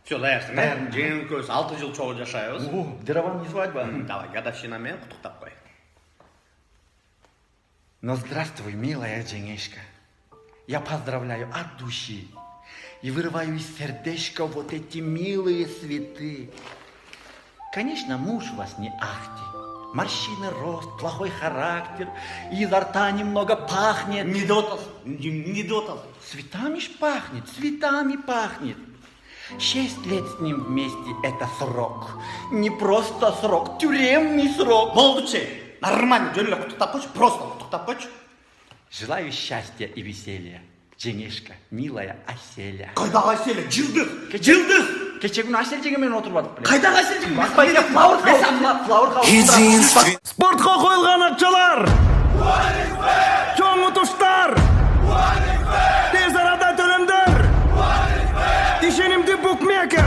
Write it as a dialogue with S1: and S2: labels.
S1: Все, лаясың, бәрін жеңіл көз, 6 жыл чогуу жашайбыз.
S2: Дарован не свадьба.
S1: Давай, годовщина менен куттуктап кой.
S2: Ну, здравствуй, милая Женешка. Я поздравляю от души и вырываю из сердечка вот эти милые цветы. Конечно, муж у вас не ахти. Морщины, рост, плохой характер, и изо рта немного пахнет.
S1: Не дотал.
S2: Цветами ж пахнет, цветами пахнет. 6 лет с ним вместе – это срок. Не просто срок, тюремный срок.
S1: Болдучи, нормально, жөнүлө куттуктап койчу, просто куттуктап койчу.
S2: Желаю счастья и веселья, Женешка, милая Аселя.
S1: Кайдагы Аселя, жылдыз.
S2: Кече күнү Асель жеге менен отуруп атып эле.
S1: Кайдагы Аселя?
S2: Баспайга флаур хаус.
S3: Спортқа қойылған ақшалар, чоң ұтыштар, тез арада төлемдер, ишенимді букмекер.